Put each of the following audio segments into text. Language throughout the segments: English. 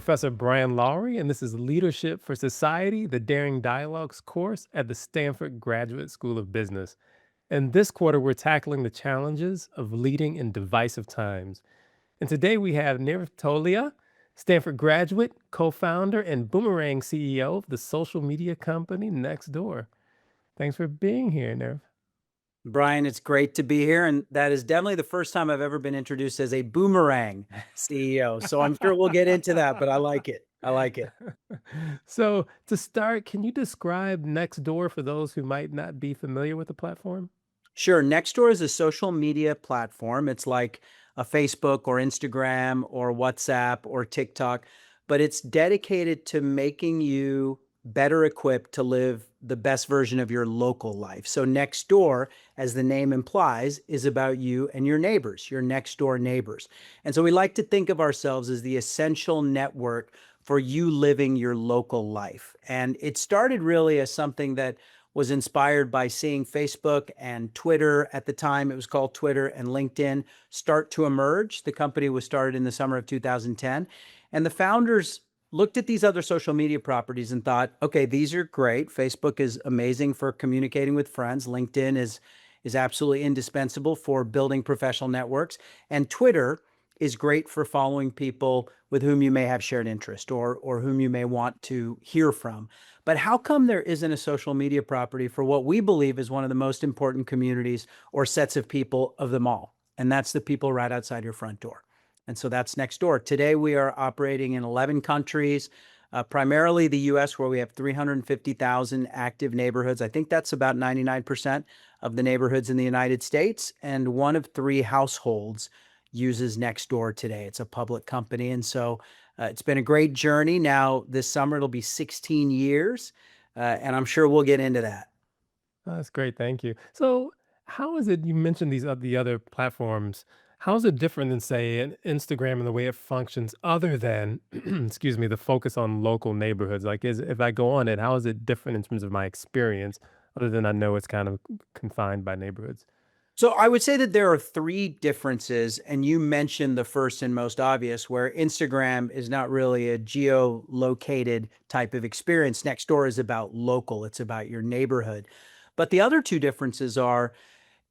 Professor Brian Lowry, and this is Leadership for Society, the Daring Dialogues course at the Stanford Graduate School of Business. And this quarter, we're tackling the challenges of leading in divisive times. And today we have Nirav Tolia, Stanford graduate, co founder, and Boomerang CEO of the social media company Nextdoor. Thanks for being here, Nirav. Brian, it's great to be here. And that is definitely the first time I've ever been introduced as a boomerang CEO. So I'm sure we'll get into that, but I like it. I like it. So, to start, can you describe Nextdoor for those who might not be familiar with the platform? Sure. Nextdoor is a social media platform. It's like a Facebook or Instagram or WhatsApp or TikTok, but it's dedicated to making you better equipped to live the best version of your local life. So Nextdoor, as the name implies, is about you and your neighbors, your next door neighbors. And so we like to think of ourselves as the essential network for you living your local life. And it started really as something that was inspired by seeing Facebook and Twitter at the time. It was called Twitter and LinkedIn start to emerge. The company was started in the summer of 2010. And the founders looked at these other social media properties and thought, okay, these are great. Facebook is amazing for communicating with friends. LinkedIn is absolutely indispensable for building professional networks. And Twitter is great for following people with whom you may have shared interest or whom you may want to hear from. But how come there isn't a social media property for what we believe is one of the most important communities or sets of people of them all? And that's the people right outside your front door. And so that's Nextdoor. Today, we are operating in 11 countries, primarily the US, where we have 350,000 active neighborhoods. I think that's about 99% of the neighborhoods in the United States. And one of three households uses Nextdoor today. It's a public company. And so it's been a great journey. Now, this summer, it'll be 16 years, and I'm sure we'll get into that. Oh, that's great. Thank you. So, how is it you mentioned the other platforms? How is it different than, say, an Instagram and the way it functions, other than, excuse me, the focus on local neighborhoods? Like, is if I go on it, how is it different in terms of my experience, other than I know it's kind of confined by neighborhoods? So I would say that there are three differences, and you mentioned the first and most obvious, where Instagram is not really a geolocated type of experience. Nextdoor is about local, it's about your neighborhood. But the other two differences are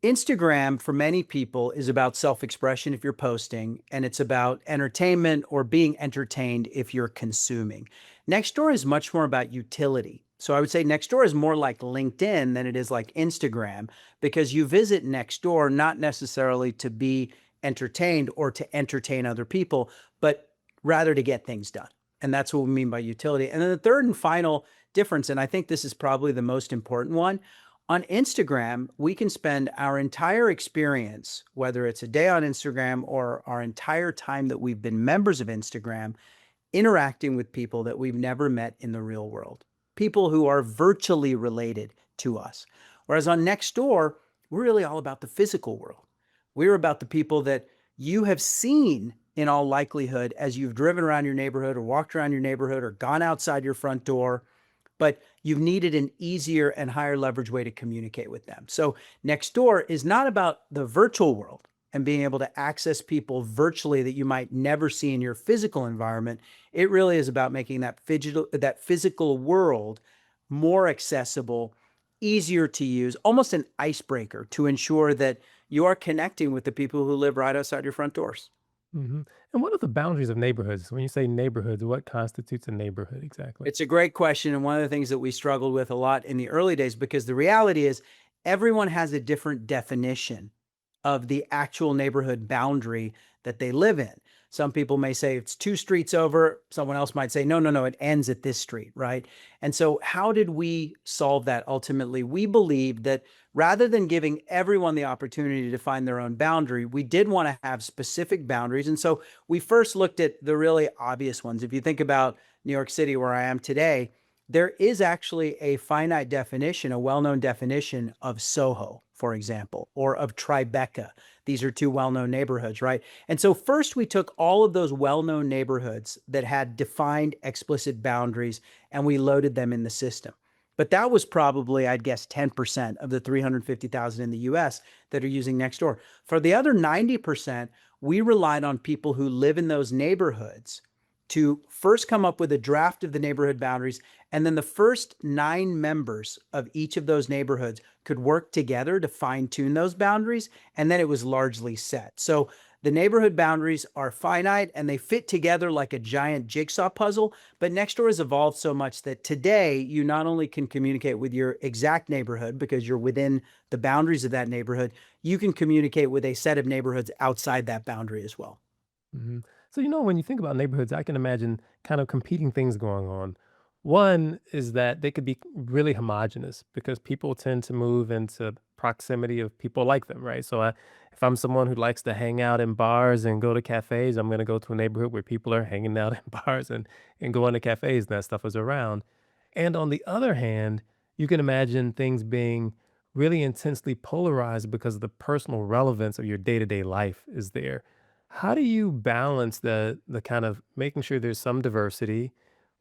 Instagram, for many people, is about self expression if you're posting, and it's about entertainment or being entertained if you're consuming. Nextdoor is much more about utility. So I would say Nextdoor is more like LinkedIn than it is like Instagram because you visit Nextdoor not necessarily to be entertained or to entertain other people, but rather to get things done. And that's what we mean by utility. And then the third and final difference, and I think this is probably the most important one, on Instagram, we can spend our entire experience, whether it's a day on Instagram or our entire time that we've been members of Instagram, interacting with people that we've never met in the real world, people who are virtually related to us. Whereas on Nextdoor, we're really all about the physical world. We're about the people that you have seen in all likelihood as you've driven around your neighborhood or walked around your neighborhood or gone outside your front door, but you've needed an easier and higher leverage way to communicate with them. So Nextdoor is not about the virtual world and being able to access people virtually that you might never see in your physical environment. It really is about making that physical world more accessible, easier to use, almost an icebreaker to ensure that you are connecting with the people who live right outside your front doors. Hmm. And what are the boundaries of neighborhoods? When you say neighborhoods, what constitutes a neighborhood exactly? It's a great question, and one of the things that we struggled with a lot in the early days, because the reality is everyone has a different definition of the actual neighborhood boundary that they live in. Some people may say it's two streets over. Someone else might say, no, no, no, it ends at this street, right? And so, how did we solve that ultimately? We believed that rather than giving everyone the opportunity to find their own boundary, we did want to have specific boundaries. And so, we first looked at the really obvious ones. If you think about New York City, where I am today, there is actually a finite definition, a well known definition of Soho, for example, or of Tribeca. These are two well known neighborhoods, right? And so, first, we took all of those well known neighborhoods that had defined explicit boundaries and we loaded them in the system. But that was probably, I'd guess, 10% of the 350,000 in the US that are using Nextdoor. For the other 90%, we relied on people who live in those neighborhoods to first come up with a draft of the neighborhood boundaries, and then the first 9 members of each of those neighborhoods could work together to fine tune those boundaries, and then it was largely set. So the neighborhood boundaries are finite and they fit together like a giant jigsaw puzzle. But Nextdoor has evolved so much that today you not only can communicate with your exact neighborhood because you're within the boundaries of that neighborhood, you can communicate with a set of neighborhoods outside that boundary as well. Mhm. So, when you think about neighborhoods, I can imagine kind of competing things going on. One is that they could be really homogenous because people tend to move into proximity of people like them, right? So, if I'm someone who likes to hang out in bars and go to cafes, I'm going to go to a neighborhood where people are hanging out in bars and going to cafes and that stuff is around. And on the other hand, you can imagine things being really intensely polarized because of the personal relevance of your day to day life is there. How do you balance the kind of making sure there's some diversity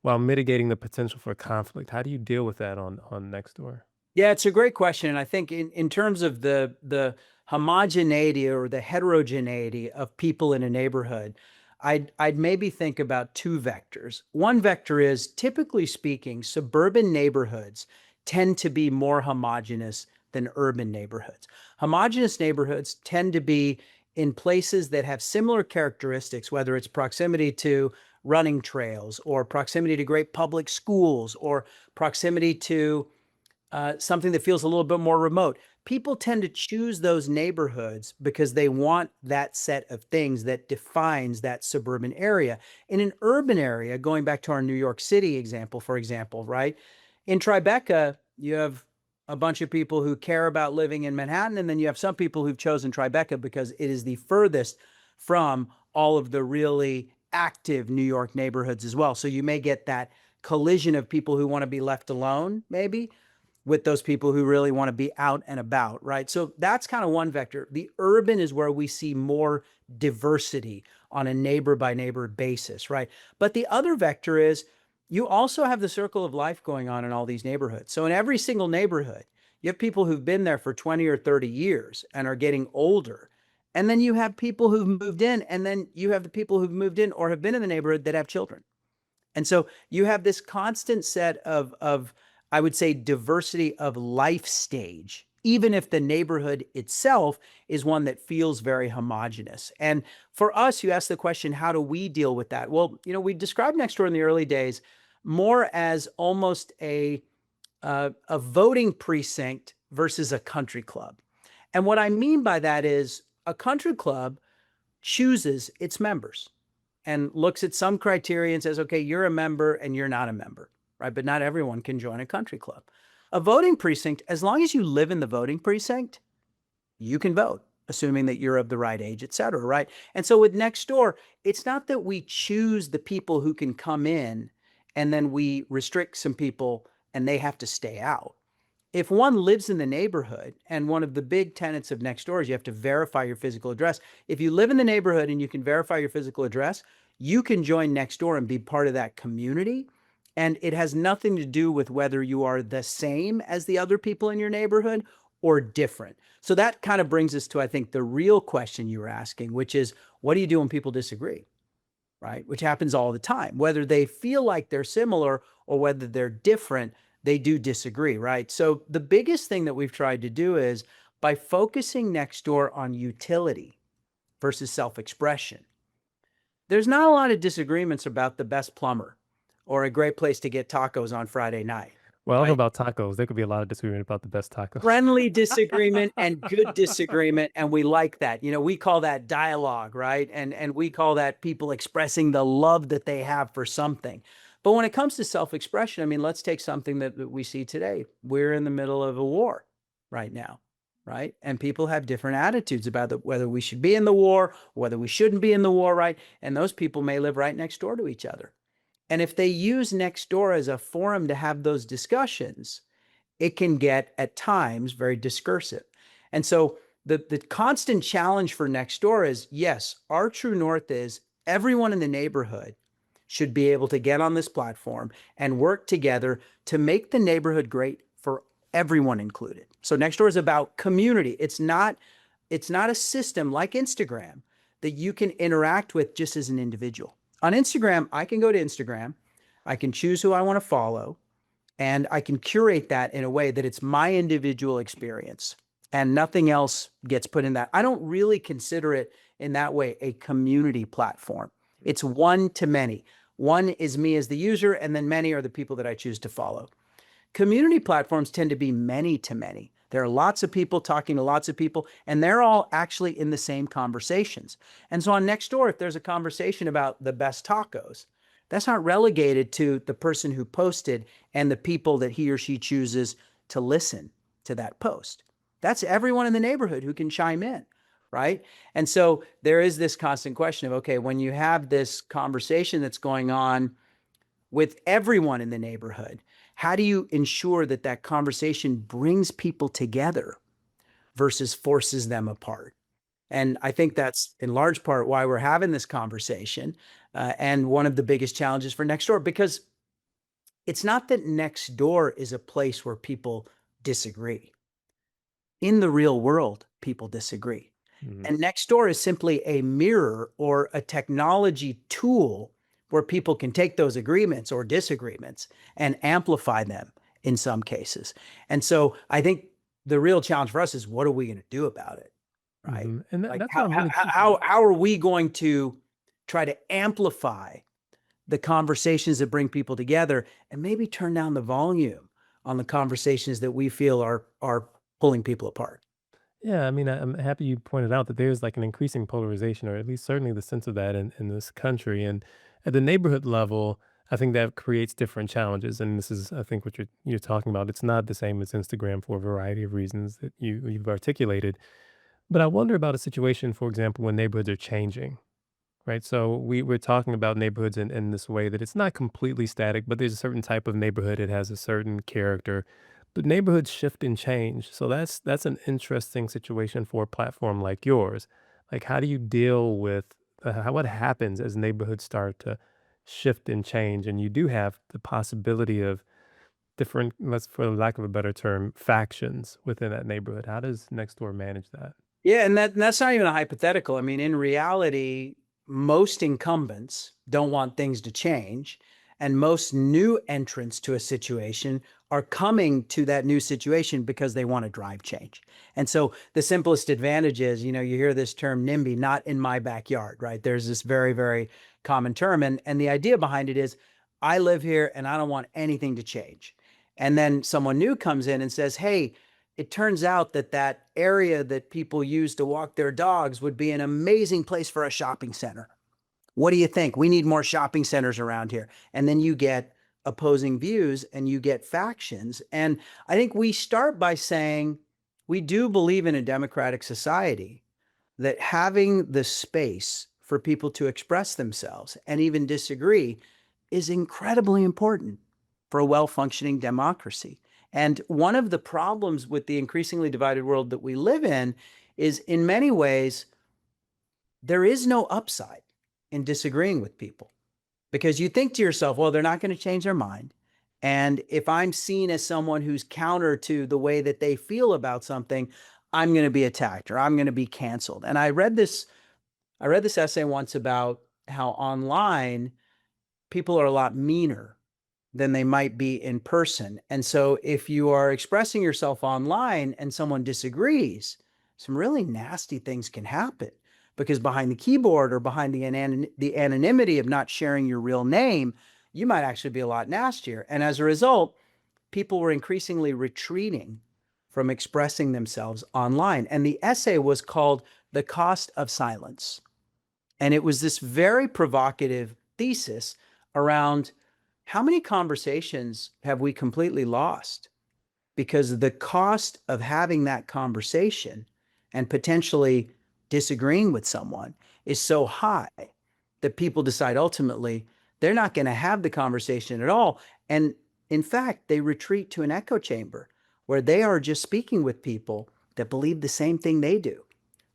while mitigating the potential for conflict? How do you deal with that on Nextdoor? Yeah, it's a great question. And I think in terms of the homogeneity or the heterogeneity of people in a neighborhood, I'd maybe think about two vectors. One vector is, typically speaking, suburban neighborhoods tend to be more homogeneous than urban neighborhoods. Homogeneous neighborhoods tend to be in places that have similar characteristics, whether it's proximity to running trails or proximity to great public schools or proximity to something that feels a little bit more remote. People tend to choose those neighborhoods because they want that set of things that defines that suburban area. In an urban area, going back to our New York City example, for example, right? In Tribeca, you have a bunch of people who care about living in Manhattan, and then you have some people who've chosen Tribeca because it is the furthest from all of the really active New York neighborhoods as well. So you may get that collision of people who want to be left alone, maybe, with those people who really want to be out and about, right? So that's kind of one vector. The urban is where we see more diversity on a neighbor by neighbor basis, right? But the other vector is you also have the circle of life going on in all these neighborhoods. So in every single neighborhood, you have people who've been there for 20 or 30 years and are getting older. And then you have people who've moved in, and then you have the people who've moved in or have been in the neighborhood that have children. And so you have this constant set of I would say diversity of life stage, even if the neighborhood itself is one that feels very homogenous. And for us, you ask the question, how do we deal with that? Well, we described Nextdoor in the early days more as almost a voting precinct versus a country club. And what I mean by that is a country club chooses its members and looks at some criteria and says, okay, you're a member and you're not a member, right? But not everyone can join a country club. A voting precinct, as long as you live in the voting precinct, you can vote, assuming that you're of the right age, et cetera, right? And so with Nextdoor, it's not that we choose the people who can come in and then we restrict some people and they have to stay out. If one lives in the neighborhood, and one of the big tenets of Nextdoor is you have to verify your physical address. If you live in the neighborhood and you can verify your physical address, you can join Nextdoor and be part of that community. And it has nothing to do with whether you are the same as the other people in your neighborhood or different. So that kind of brings us to, I think, the real question you were asking, which is, what do you do when people disagree? Right? Which happens all the time. Whether they feel like they're similar or whether they're different, they do disagree, right? So the biggest thing that we've tried to do is, by focusing Nextdoor on utility versus self-expression, there's not a lot of disagreements about the best plumber or a great place to get tacos on Friday night, Well, I don't know right? about tacos. There could be a lot of disagreement about the best tacos. Friendly disagreement and good disagreement, and we like that. We call that dialogue, right? And we call that people expressing the love that they have for something. But when it comes to self-expression, I mean, let's take something that we see today. We're in the middle of a war right now, right? And people have different attitudes about whether we should be in the war, whether we shouldn't be in the war, right? And those people may live right next door to each other. And if they use Nextdoor as a forum to have those discussions, it can get at times very discursive. And so the constant challenge for Nextdoor is, yes, our true north is everyone in the neighborhood should be able to get on this platform and work together to make the neighborhood great for everyone included. So Nextdoor is about community. It's not a system like Instagram that you can interact with just as an individual. On Instagram, I can go to Instagram, I can choose who I want to follow, and I can curate that in a way that it's my individual experience and nothing else gets put in that. I don't really consider it in that way a community platform. It's one to many. One is me as the user, and then many are the people that I choose to follow. Community platforms tend to be many to many. There are lots of people talking to lots of people, and they're all actually in the same conversations. And so on Nextdoor, if there's a conversation about the best tacos, that's not relegated to the person who posted and the people that he or she chooses to listen to that post. That's everyone in the neighborhood who can chime in, right? And so there is this constant question of, okay, when you have this conversation that's going on with everyone in the neighborhood, how do you ensure that that conversation brings people together versus forces them apart? And I think that's in large part why we're having this conversation, and one of the biggest challenges for Nextdoor, because it's not that Nextdoor is a place where people disagree. In the real world, people disagree. Mhm. And Nextdoor is simply a mirror or a technology tool where people can take those agreements or disagreements and amplify them in some cases. And so I think the real challenge for us is, what are we going to do about it? Right? And Like that's what I'm really how are we going to try to amplify the conversations that bring people together and maybe turn down the volume on the conversations that we feel are pulling people apart? Yeah, I mean, I'm happy you pointed out that there's like an increasing polarization, or at least certainly the sense of that in this country. And at the neighborhood level, I think that creates different challenges. And this is, I think, what you're talking about. It's not the same as Instagram for a variety of reasons that you've articulated. But I wonder about a situation, for example, when neighborhoods are changing. Right. So we're talking about neighborhoods in this way that it's not completely static, but there's a certain type of neighborhood. It has a certain character. But neighborhoods shift and change. So that's an interesting situation for a platform like yours. Like, how do you deal with what happens as neighborhoods start to shift and change, and you do have the possibility of different, let's for lack of a better term, factions within that neighborhood. How does Nextdoor manage that? Yeah, and that's not even a hypothetical. I mean, in reality, most incumbents don't want things to change, and most new entrants to a situation are coming to that new situation because they want to drive change. And so the simplest advantage is, you hear this term NIMBY, not in my backyard, right? There's this very, very common term. And the idea behind it is, I live here and I don't want anything to change. And then someone new comes in and says, hey, it turns out that that area that people use to walk their dogs would be an amazing place for a shopping center. What do you think? We need more shopping centers around here. And then you get opposing views and you get factions. And I think we start by saying we do believe in a democratic society, that having the space for people to express themselves and even disagree is incredibly important for a well functioning democracy. And one of the problems with the increasingly divided world that we live in is, in many ways, there is no upside in disagreeing with people, because you think to yourself, well, they're not going to change their mind. And if I'm seen as someone who's counter to the way that they feel about something, I'm going to be attacked or I'm going to be canceled. And I read this essay once about how online people are a lot meaner than they might be in person. And so if you are expressing yourself online and someone disagrees, some really nasty things can happen, because behind the keyboard or behind the anonymity of not sharing your real name, you might actually be a lot nastier. And as a result, people were increasingly retreating from expressing themselves online. And the essay was called The Cost of Silence. And it was this very provocative thesis around, how many conversations have we completely lost because the cost of having that conversation and potentially disagreeing with someone is so high that people decide ultimately they're not going to have the conversation at all. And in fact, they retreat to an echo chamber where they are just speaking with people that believe the same thing they do,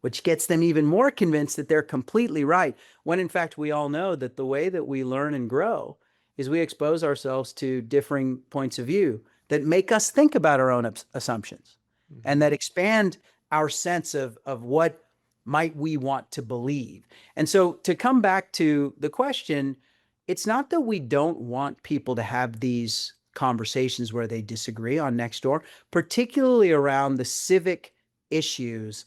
which gets them even more convinced that they're completely right. When in fact, we all know that the way that we learn and grow is we expose ourselves to differing points of view that make us think about our own assumptions and Mhm. that expand our sense of what might we want to believe? And so to come back to the question, it's not that we don't want people to have these conversations where they disagree on Nextdoor, particularly around the civic issues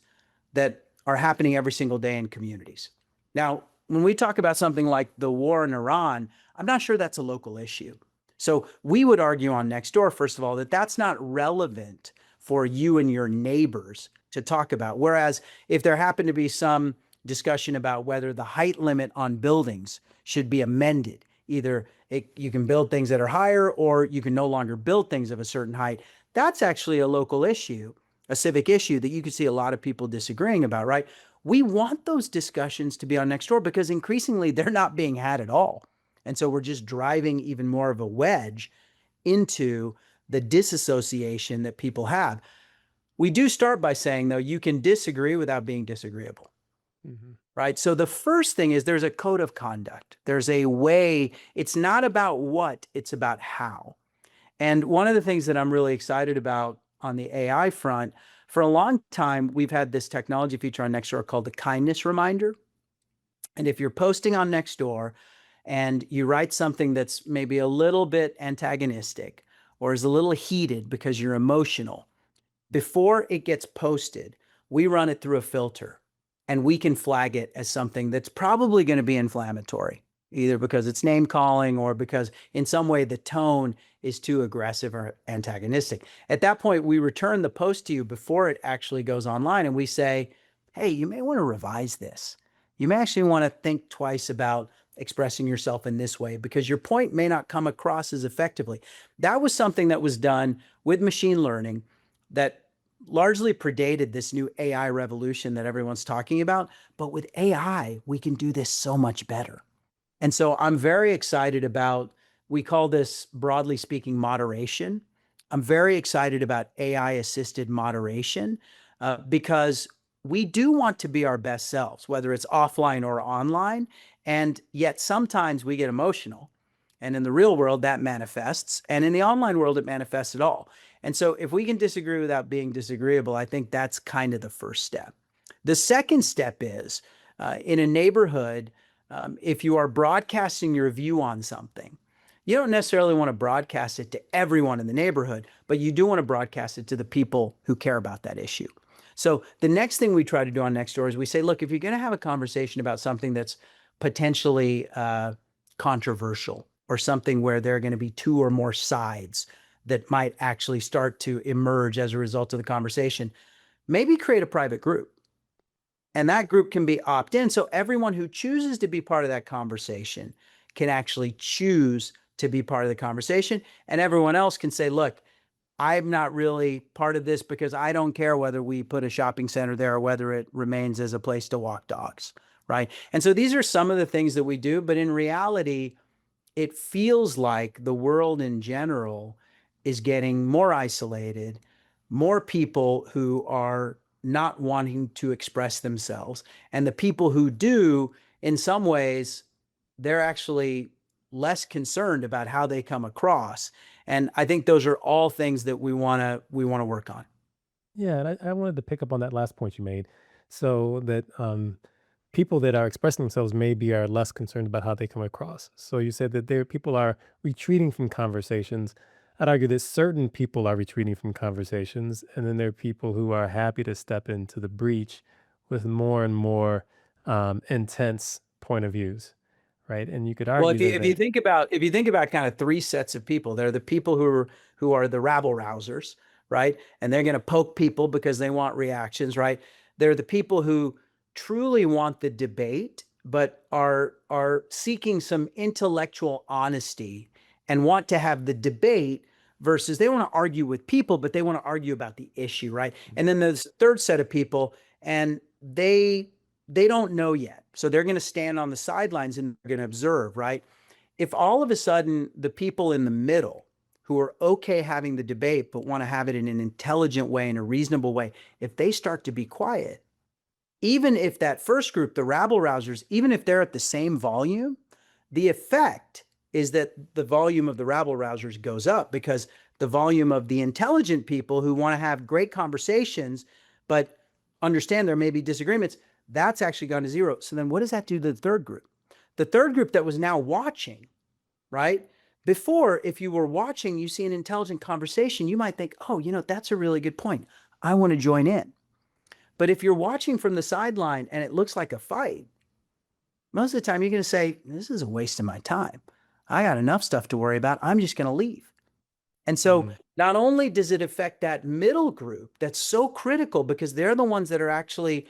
that are happening every single day in communities. Now, when we talk about something like the war in Iran, I'm not sure that's a local issue. So we would argue on Nextdoor, first of all, that that's not relevant for you and your neighbors to talk about. Whereas if there happened to be some discussion about whether the height limit on buildings should be amended, either you can build things that are higher or you can no longer build things of a certain height, that's actually a local issue, a civic issue that you could see a lot of people disagreeing about, right? We want those discussions to be on Nextdoor because increasingly they're not being had at all. And so we're just driving even more of a wedge into the disassociation that people have. We do start by saying, though, you can disagree without being disagreeable, Mhm. right? So the first thing is there's a code of conduct. There's a way. It's not about what, it's about how. And one of the things that I'm really excited about on the AI front, for a long time, we've had this technology feature on Nextdoor called the kindness reminder. And if you're posting on Nextdoor and you write something that's maybe a little bit antagonistic or is a little heated because you're emotional, before it gets posted, we run it through a filter and we can flag it as something that's probably going to be inflammatory, either because it's name calling or because in some way the tone is too aggressive or antagonistic. At that point, we return the post to you before it actually goes online and we say, hey, you may want to revise this. You may actually want to think twice about expressing yourself in this way because your point may not come across as effectively. That was something that was done with machine learning that largely predated this new AI revolution that everyone's talking about. But with AI, we can do this so much better. And so I'm very excited about, we call this broadly speaking moderation. I'm very excited about AI assisted moderation because we do want to be our best selves, whether it's offline or online. And yet sometimes we get emotional. And in the real world, that manifests. And in the online world, it manifests at all. And so if we can disagree without being disagreeable, I think that's kind of the first step. The second step is in a neighborhood, if you are broadcasting your view on something, you don't necessarily want to broadcast it to everyone in the neighborhood, but you do want to broadcast it to the people who care about that issue. So the next thing we try to do on Nextdoor is we say, look, if you're going to have a conversation about something that's potentially controversial or something where there are going to be two or more sides that might actually start to emerge as a result of the conversation, maybe create a private group. And that group can be opt in. So everyone who chooses to be part of that conversation can actually choose to be part of the conversation. And everyone else can say, look, I'm not really part of this because I don't care whether we put a shopping center there or whether it remains as a place to walk dogs, right? And so these are some of the things that we do. But in reality, it feels like the world in general is getting more isolated, more people who are not wanting to express themselves. And the people who do, in some ways, they're actually less concerned about how they come across. And I think those are all things that we want to work on. Yeah, and I wanted to pick up on that last point you made. So that people that are expressing themselves maybe are less concerned about how they come across. So you said that there people are retreating from conversations. I'd argue that certain people are retreating from conversations, and then there are people who are happy to step into the breach with more and more intense point of views, right? And you could Well, argue if you think about kind of three sets of people, there are the people who are the rabble rousers, right? And they're going to poke people because they want reactions, right? There are the people who truly want the debate, but are seeking some intellectual honesty and want to have the debate versus they want to argue with people, but they want to argue about the issue, right? And then there's a third set of people, and they don't know yet. So they're going to stand on the sidelines and they're going to observe, right? If all of a sudden the people in the middle who are okay having the debate but want to have it in an intelligent way, in a reasonable way, if they start to be quiet, even if that first group, the rabble rousers, even if they're at the same volume, the effect is that the volume of the rabble rousers goes up because the volume of the intelligent people who want to have great conversations but understand there may be disagreements, That's actually gone to zero. So then what does that do to the third group? The third group that was now watching, right? Before, if you were watching, you see an intelligent conversation, you might think, oh, that's a really good point. I want to join in. But if you're watching from the sideline and it looks like a fight, most of the time you're going to say, this is a waste of my time. I got enough stuff to worry about. I'm just going to leave. And so Mm, not only does it affect that middle group that's so critical because they're the ones that are actually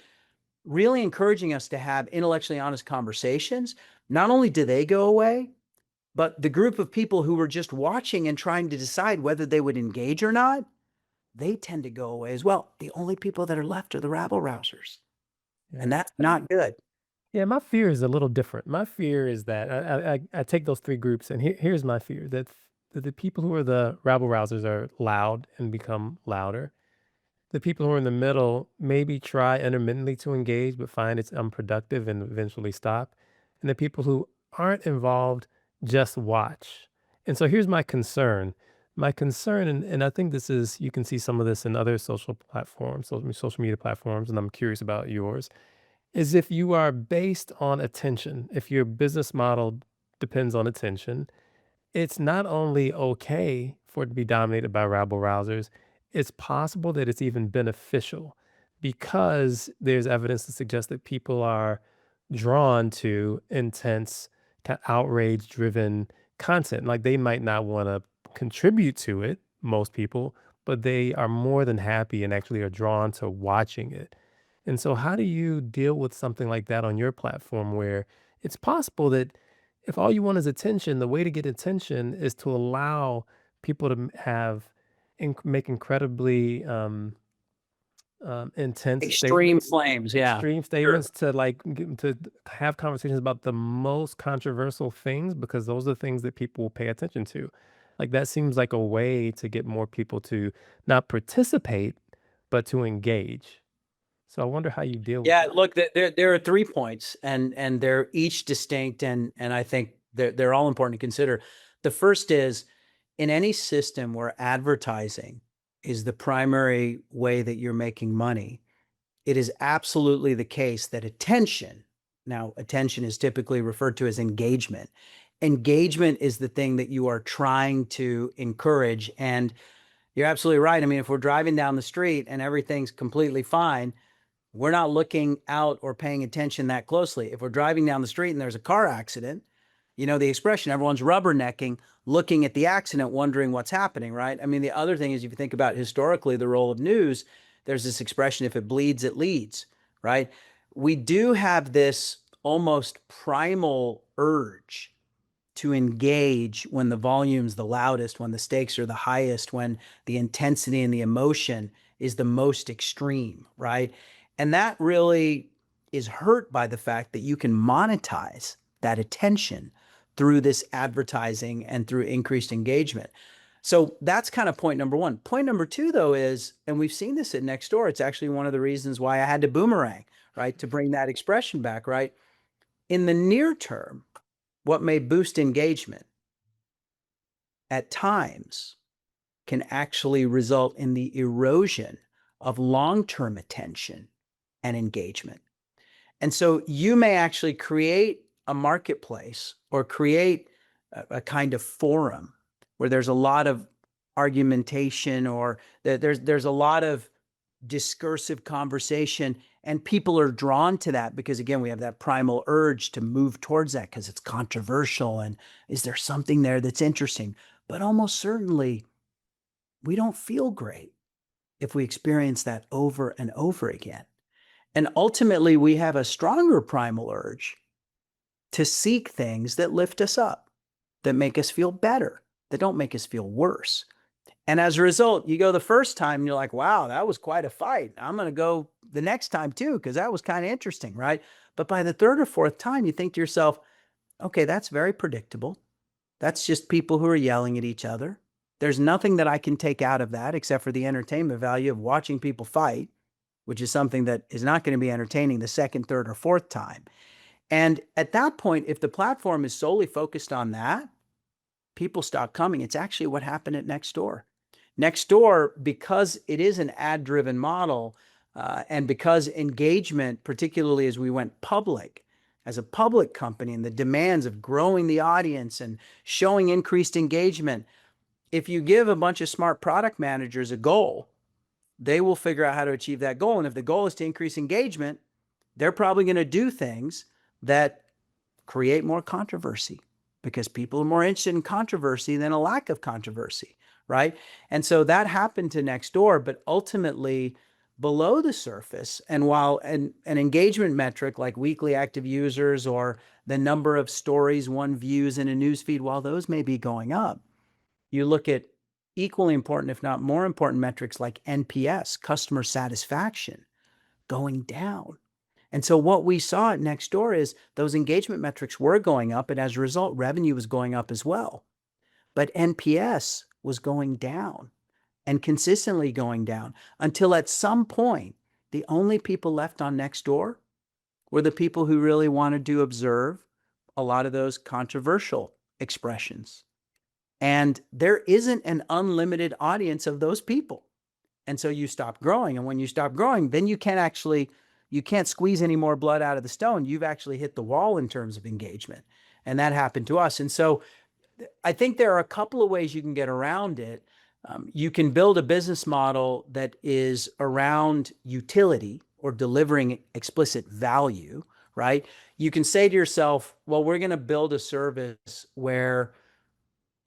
really encouraging us to have intellectually honest conversations, not only do they go away, but the group of people who were just watching and trying to decide whether they would engage or not, they tend to go away as well. The only people that are left are the rabble rousers. yeah. And that's not good. Yeah, my fear is a little different. My fear is that I take those 3 groups, and here's my fear, that the people who are the rabble rousers are loud and become louder. The people who are in the middle maybe try intermittently to engage, but find it's unproductive and eventually stop. And the people who aren't involved just watch. And so here's my concern. My concern, and I think this is, you can see some of this in other social platforms, social media platforms, and I'm curious about yours, is if you are based on attention, if your business model depends on attention, it's not only okay for it to be dominated by rabble rousers, it's possible that it's even beneficial because there's evidence to suggest that people are drawn to intense, outrage driven content. Like they might not want to contribute to it, most people, but they are more than happy and actually are drawn to watching it. And so, how do you deal with something like that on your platform where it's possible that if all you want is attention, the way to get attention is to allow people to have make incredibly intense Extreme statements, flames. Yeah. extreme Sure. statements to have conversations about the most controversial things because those are the things that people will pay attention to. Like that seems like a way to get more people to not participate, but to engage. So I wonder how you deal with Yeah, that. look, there are 3 points, and they're each distinct, and I think they're all important to consider. The first is in any system where advertising is the primary way that you're making money, it is absolutely the case that attention, now attention is typically referred to as engagement. Engagement is the thing that you are trying to encourage. And you're absolutely right. I mean, if we're driving down the street and everything's completely fine, we're not looking out or paying attention that closely. If we're driving down the street and there's a car accident, the expression, everyone's rubbernecking, looking at the accident, wondering what's happening, right? I mean, the other thing is if you think about historically the role of news, there's this expression, if it bleeds, it leads, right? We do have this almost primal urge to engage when the volume's the loudest, when the stakes are the highest, when the intensity and the emotion is the most extreme, right? And that really is hurt by the fact that you can monetize that attention through this advertising and through increased engagement. So that's kind of point number one. Point number two, though, is, and we've seen this at Nextdoor, it's actually one of the reasons why I had to boomerang, right? To bring that expression back, right? In the near term, what may boost engagement at times can actually result in the erosion of long-term attention and engagement. And so you may actually create a marketplace or create a kind of forum where there's a lot of argumentation or there's a lot of discursive conversation, and people are drawn to that because again we have that primal urge to move towards that because it's controversial and is there something there that's interesting, but almost certainly we don't feel great if we experience that over and over again, and ultimately we have a stronger primal urge to seek things that lift us up, that make us feel better, that don't make us feel worse. And as a result, you go the first time and you're like, wow, that was quite a fight. I'm going to go the next time too, because that was kind of interesting, right? But by the third or fourth time, you think to yourself, okay, that's very predictable. That's just people who are yelling at each other. There's nothing that I can take out of that except for the entertainment value of watching people fight, which is something that is not going to be entertaining the second, third, or fourth time. And at that point, if the platform is solely focused on that, people stop coming. It's actually what happened at Nextdoor. Nextdoor, because it is an ad driven model, And because engagement, particularly as we went public, as a public company, and the demands of growing the audience and showing increased engagement, if you give a bunch of smart product managers a goal, they will figure out how to achieve that goal. And if the goal is to increase engagement, they're probably going to do things that create more controversy because people are more interested in controversy than a lack of controversy, right? And so that happened to Nextdoor, but ultimately below the surface, and while an engagement metric like weekly active users or the number of stories one views in a newsfeed, while those may be going up, you look at equally important, if not more important metrics like NPS, customer satisfaction, going down. And so what we saw at Nextdoor is those engagement metrics were going up, and as a result, revenue was going up as well. But NPS was going down and consistently going down until at some point, the only people left on Nextdoor were the people who really wanted to observe a lot of those controversial expressions. And there isn't an unlimited audience of those people. And so you stop growing. And when you stop growing, then you can't squeeze any more blood out of the stone. You've actually hit the wall in terms of engagement. And that happened to us. And so I think there are a couple of ways you can get around it. You can build a business model that is around utility or delivering explicit value, right? You can say to yourself, well, we're going to build a service where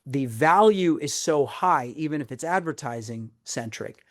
the value is so high, even if it's advertising centric,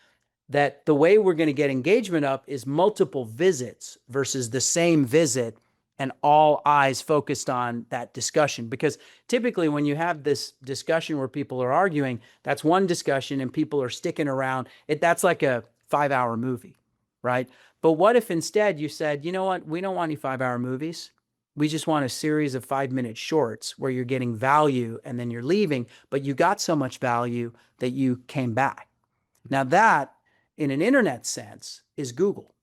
that the way we're going to get engagement up is multiple visits versus the same visit and all eyes focused on that discussion. Because typically when you have this discussion where people are arguing, that's one discussion and people are sticking around. That's like a 5-hour movie, right? But what if instead you said, you know what, we don't want any 5-hour movies. We just want a series of 5-minute shorts where you're getting value and then you're leaving, but you got so much value that you came back. Now that, in an internet sense, is Google.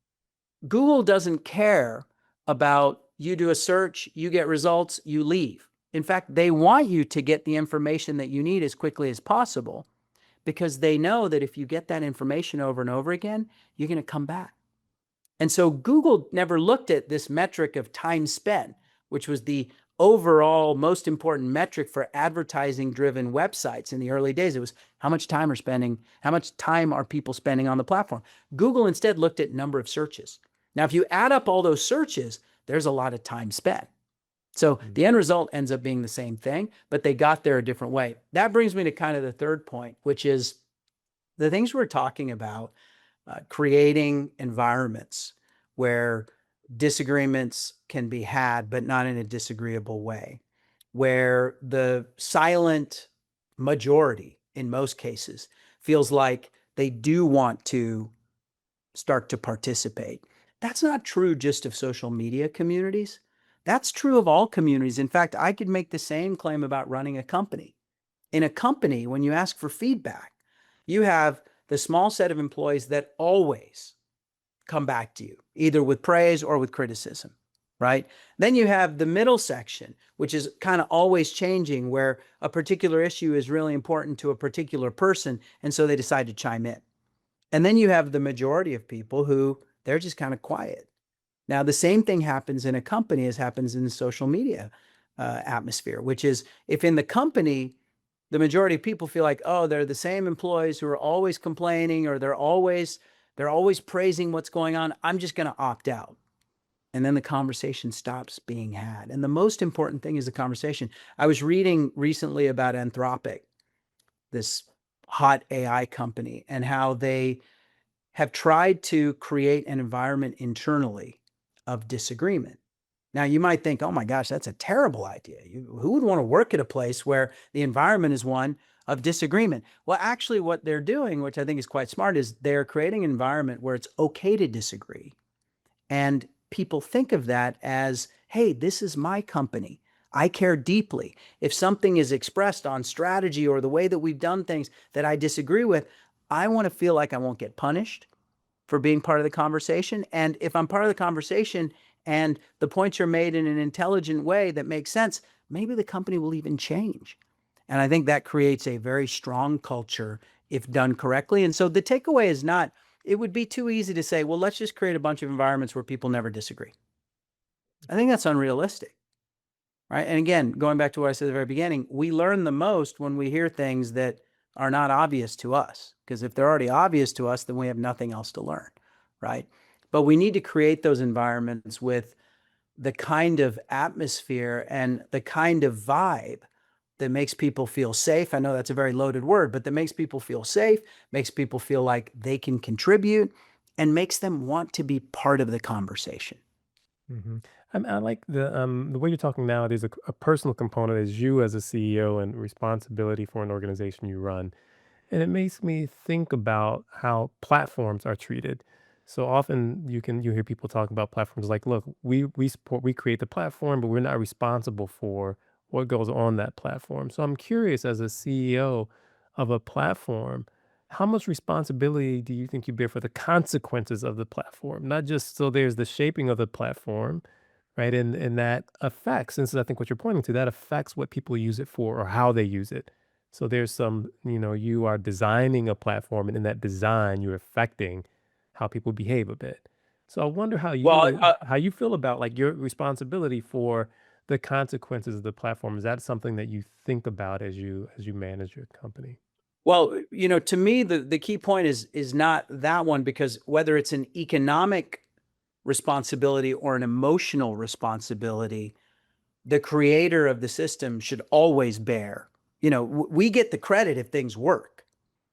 Google doesn't care about you do a search, you get results, you leave. In fact, they want you to get the information that you need as quickly as possible because they know that if you get that information over and over again, you're going to come back. And so Google never looked at this metric of time spent, which was the overall most important metric for advertising driven websites in the early days. It was how much time are people spending on the platform. Google instead looked at number of searches. Now, if you add up all those searches, there's a lot of time spent. So the end result ends up being the same thing, but they got there a different way. That brings me to kind of the third point, which is the things we're talking about, creating environments where disagreements can be had, but not in a disagreeable way, where the silent majority, in most cases, feels like they do want to start to participate. That's not true just of social media communities. That's true of all communities. In fact, I could make the same claim about running a company. In a company, when you ask for feedback, you have the small set of employees that always come back to you, either with praise or with criticism, right? Then you have the middle section, which is kind of always changing, where a particular issue is really important to a particular person, and so they decide to chime in. And then you have the majority of people who they're just kind of quiet. Now, the same thing happens in a company as happens in the social media atmosphere, which is if in the company, the majority of people feel like, oh, they're the same employees who are always complaining or they're always praising what's going on, I'm just going to opt out. And then the conversation stops being had. And the most important thing is the conversation. I was reading recently about Anthropic, this hot AI company, and how they have tried to create an environment internally of disagreement. Now, you might think, oh my gosh, that's a terrible idea. Who would want to work at a place where the environment is one of disagreement? Well, actually, what they're doing, which I think is quite smart, is they're creating an environment where it's okay to disagree. And people think of that as, hey, this is my company. I care deeply. If something is expressed on strategy or the way that we've done things that I disagree with, I want to feel like I won't get punished for being part of the conversation. And if I'm part of the conversation and the points are made in an intelligent way that makes sense, maybe the company will even change. And I think that creates a very strong culture if done correctly. And so the takeaway is not it would be too easy to say, well, let's just create a bunch of environments where people never disagree. I think that's unrealistic, right? And again, going back to what I said at the very beginning, we learn the most when we hear things that are not obvious to us. Because if they're already obvious to us, then we have nothing else to learn, right? But we need to create those environments with the kind of atmosphere and the kind of vibe that makes people feel safe. I know that's a very loaded word, but that makes people feel safe, makes people feel like they can contribute, and makes them want to be part of the conversation. Mhm. I like the way you're talking now. There's a personal component as you as a CEO and responsibility for an organization you run. And it makes me think about how platforms are treated. So often you hear people talk about platforms like, look, we create the platform, but we're not responsible for what goes on that platform. So I'm curious, as a CEO of a platform, how much responsibility do you think you bear for the consequences of the platform? Not just so there's the shaping of the platform, right? And that affects, and this is I think what you're pointing to, that affects what people use it for or how they use it. So there's some, you are designing a platform, and in that design, you're affecting how people behave a bit. So I wonder Well, how you feel about like your responsibility for the consequences of the platform. Is that something that you think about as you manage your company? to me, the key point is not that one, because whether it's an economic responsibility or an emotional responsibility, the creator of the system should always bear. We get the credit if things work.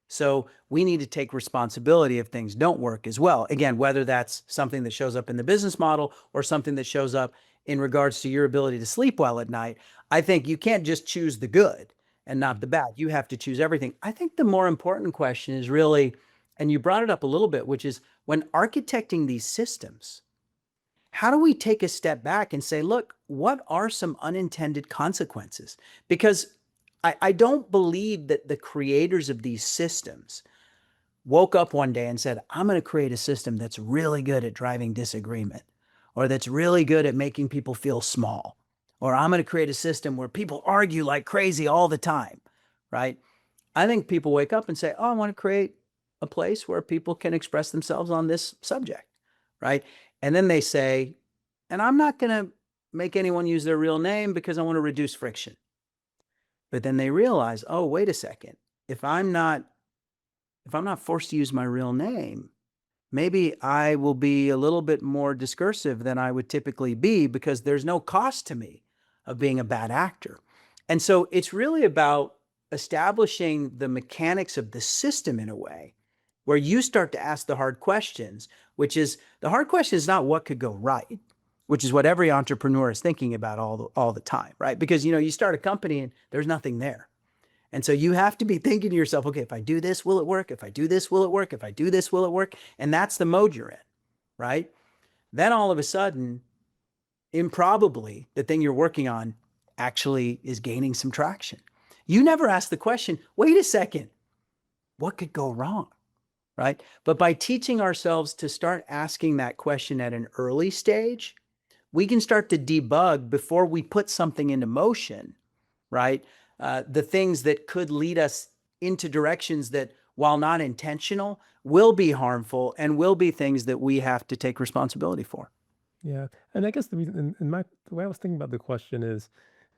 So we need to take responsibility if things don't work as well. Again, whether that's something that shows up in the business model or something that shows up in regards to your ability to sleep well at night, I think you can't just choose the good and not Mm. the bad. You have to choose everything. I think the more important question is really, and you brought it up a little bit, which is when architecting these systems, how do we take a step back and say, look, what are some unintended consequences? Because I don't believe that the creators of these systems woke up one day and said, I'm going to create a system that's really good at driving disagreement, or that's really good at making people feel small, or I'm going to create a system where people argue like crazy all the time, right? I think people wake up and say, oh, I want to create a place where people can express themselves on this subject, right? And then they say, and I'm not going to make anyone use their real name because I want to reduce friction. But then they realize, oh, wait a second. If I'm not if I'm not forced to use my real name, maybe I will be a little bit more discursive than I would typically be, because there's no cost to me of being a bad actor. And so it's really about establishing the mechanics of the system in a way where you start to ask the hard questions, which is the hard question is not what could go right, which is what every entrepreneur is thinking about all the time, right? Because you start a company and there's nothing there. And so you have to be thinking to yourself, okay, if I do this, will it work? If I do this, will it work? If I do this, will it work? And that's the mode you're in, right? Then all of a sudden, improbably, the thing you're working on actually is gaining some traction. You never ask the question, wait a second, what could go wrong? Right? But by teaching ourselves to start asking that question at an early stage, we can start to debug before we put something into motion, right? The things that could lead us into directions that, while not intentional, will be harmful and will be things that we have to take responsibility for. Yeah, and I guess the reason, the way I was thinking about the question is,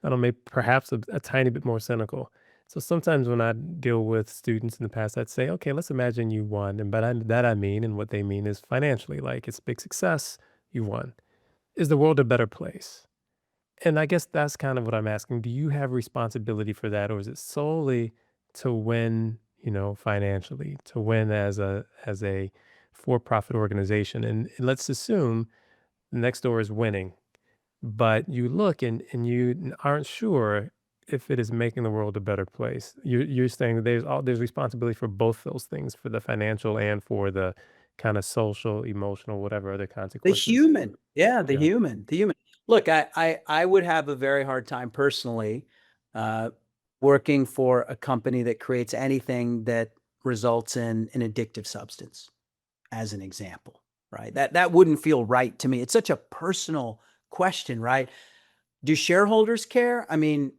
I don't know, maybe perhaps a tiny bit more cynical. So sometimes when I deal with students in the past, I'd say, okay, let's imagine you won, and that I mean, and what they mean is financially, like it's big success, you won. Is the world a better place? And I guess that's kind of what I'm asking. Do you have responsibility for that, or is it solely to win, financially, to win as a for-profit organization? And let's assume Nextdoor is winning, but you look and you aren't sure if it is making the world a better place. You're saying that there's responsibility for both those things, for the financial and for the kind of social, emotional, whatever other The consequences. human, yeah, Yeah. the human. Look, I would have a very hard time personally uh, working for a company that creates anything that results in an addictive substance, as an example, right? That wouldn't feel right to me. It's such a personal question, right? Do shareholders care? I mean,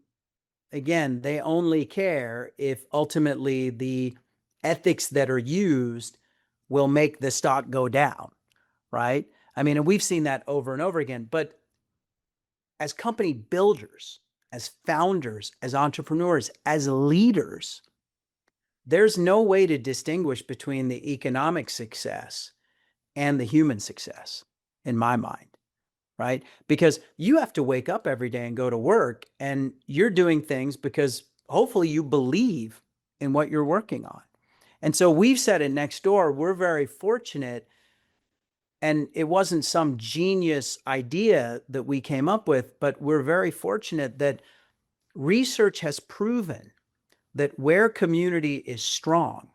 again, they only care if ultimately the ethics that are used will make the stock go down, right? I mean, and we've seen that over and over again. But as company builders, as founders, as entrepreneurs, as leaders, there's no way to distinguish between the economic success and the human success in my mind, right? Because you have to wake up every day and go to work, and you're doing things because hopefully you believe in what you're working on. And so we've said at Nextdoor, we're very fortunate, and it wasn't some genius idea that we came up with, but we're very fortunate that research has proven that where community is strong,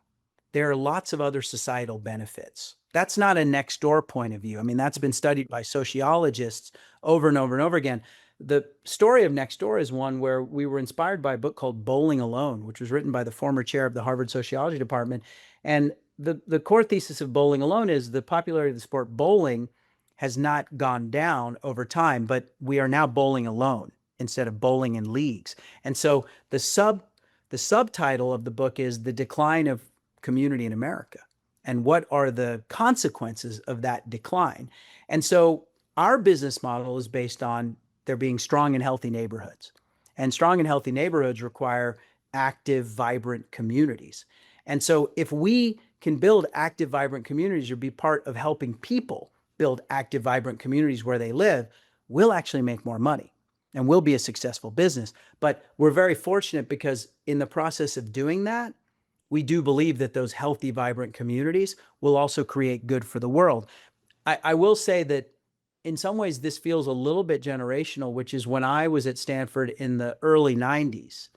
there are lots of other societal benefits. That's not a Nextdoor point of view. I mean, that's been studied by sociologists over and over and over again. The story of Nextdoor is one where we were inspired by a book called Bowling Alone, which was written by the former chair of the Harvard Sociology Department. And the core thesis of Bowling Alone is the popularity of the sport bowling has not gone down over time, but we are now bowling alone instead of bowling in leagues. And so the subtitle of the book is The Decline of Community in America, and what are the consequences of that decline. And so our business model is based on there being strong and healthy neighborhoods. And strong and healthy neighborhoods require active, vibrant communities. And so if we can build active, vibrant communities or be part of helping people build active, vibrant communities where they live, we'll actually make more money and we'll be a successful business. But we're very fortunate because in the process of doing that, we do believe that those healthy, vibrant communities will also create good for the world. I will say that in some ways, this feels a little bit generational, which is when I was at Stanford in the early 90s.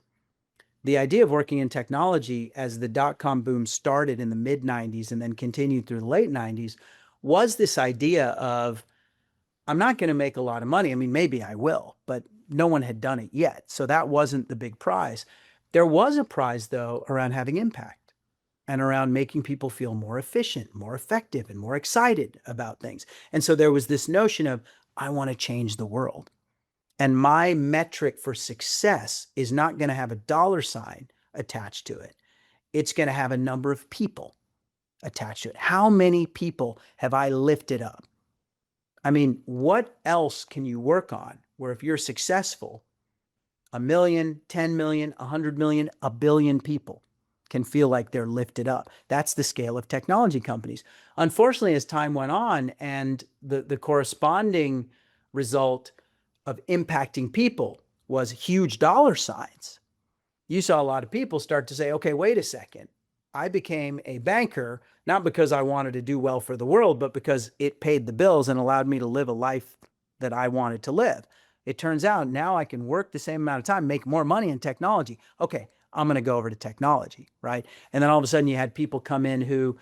The idea of working in technology as the dot-com boom started in the mid 90s and then continued through the late 90s was this idea of, I'm not going to make a lot of money. I mean, maybe I will, but no one had done it yet. So that wasn't the big prize. There was a prize, though, around having impact and around making people feel more efficient, more effective, and more excited about things. And so there was this notion of, I want to change the world. And my metric for success is not going to have a dollar sign attached to it. It's going to have a number of people attached to it. How many people have I lifted up? I mean, what else can you work on where if you're successful, 1 million, 10 million, 100 million, a billion people can feel like they're lifted up? That's the scale of technology companies. Unfortunately, as time went on and the corresponding result of impacting people was huge dollar signs, you saw a lot of people start to say, okay, wait a second. I became a banker, not because I wanted to do well for the world, but because it paid the bills and allowed me to live a life that I wanted to live. It turns out now I can work the same amount of time, make more money in technology. Okay, I'm going to go over to technology, right? And then all of a sudden you had people come in who,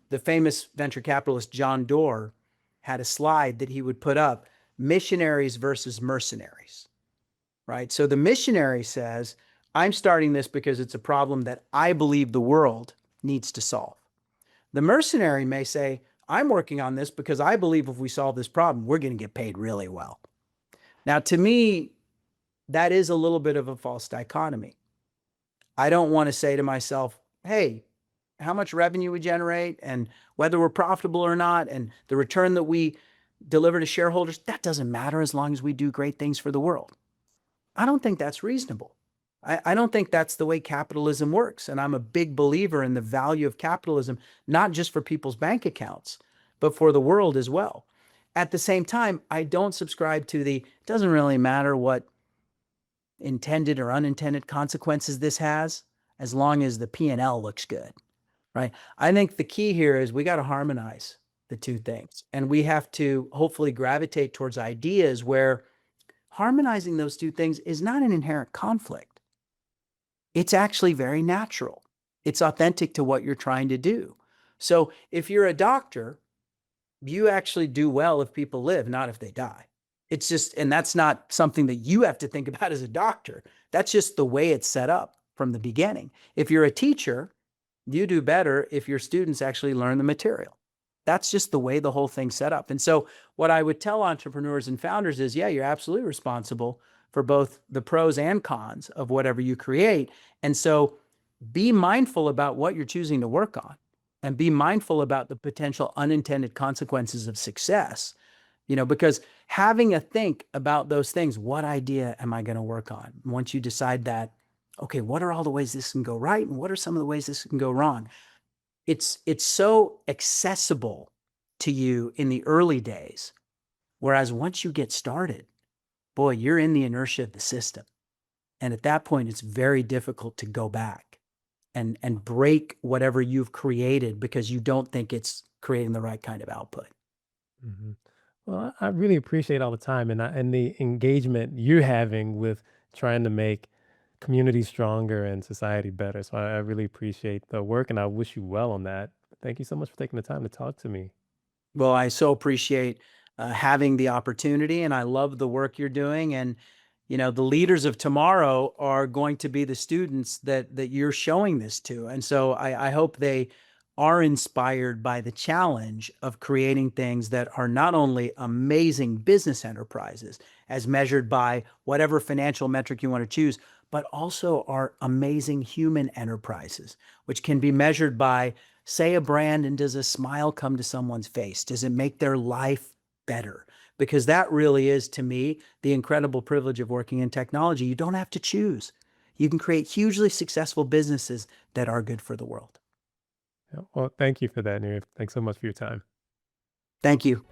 the famous venture capitalist John Doerr had a slide that he would put up, missionaries versus mercenaries, right? So the missionary says, I'm starting this because it's a problem that I believe the world needs to solve. The mercenary may say, I'm working on this because I believe if we solve this problem, we're going to get paid really well. Now, to me, that is a little bit of a false dichotomy. I don't want to say to myself, hey, how much revenue we generate and whether we're profitable or not and the return that we deliver to shareholders, that doesn't matter as long as we do great things for the world. I don't think that's reasonable. I don't think that's the way capitalism works. And I'm a big believer in the value of capitalism, not just for people's bank accounts, but for the world as well. At the same time, I don't subscribe to the, it doesn't really matter what intended or unintended consequences this has, as long as the P&L looks good, right? I think the key here is we got to harmonize the two things. And we have to hopefully gravitate towards ideas where harmonizing those two things is not an inherent conflict. It's actually very natural. It's authentic to what you're trying to do. So if you're a doctor, you actually do well if people live, not if they die. It's just, and that's not something that you have to think about as a doctor. That's just the way it's set up from the beginning. If you're a teacher, you do better if your students actually learn the material. That's just the way the whole thing's set up. And so what I would tell entrepreneurs and founders is, yeah, you're absolutely responsible for both the pros and cons of whatever you create. And so be mindful about what you're choosing to work on and be mindful about the potential unintended consequences of success. Because having a think about those things, what idea am I going to work on? Once you decide that, okay, what are all the ways this can go right and what are some of the ways this can go wrong? It's so accessible to you in the early days, whereas once you get started, boy, you're in the inertia of the system. And at that point, it's very difficult to go back and break whatever you've created because you don't think it's creating the right kind of output. Mhm. Well, I really appreciate all the time and the engagement you're having with trying to make community stronger and society better. So I really appreciate the work, and I wish you well on that. Thank you so much for taking the time to talk to me. Well, I so appreciate having the opportunity, and I love the work you're doing. And the leaders of tomorrow are going to be the students that you're showing this to. And so I hope they are inspired by the challenge of creating things that are not only amazing business enterprises, as measured by whatever financial metric you want to choose, but also are amazing human enterprises, which can be measured by, say, a brand, and does a smile come to someone's face? Does it make their life better? Because that really is, to me, the incredible privilege of working in technology. You don't have to choose. You can create hugely successful businesses that are good for the world. Yeah, well, thank you for that, Nirav. Thanks so much for your time. Thank you.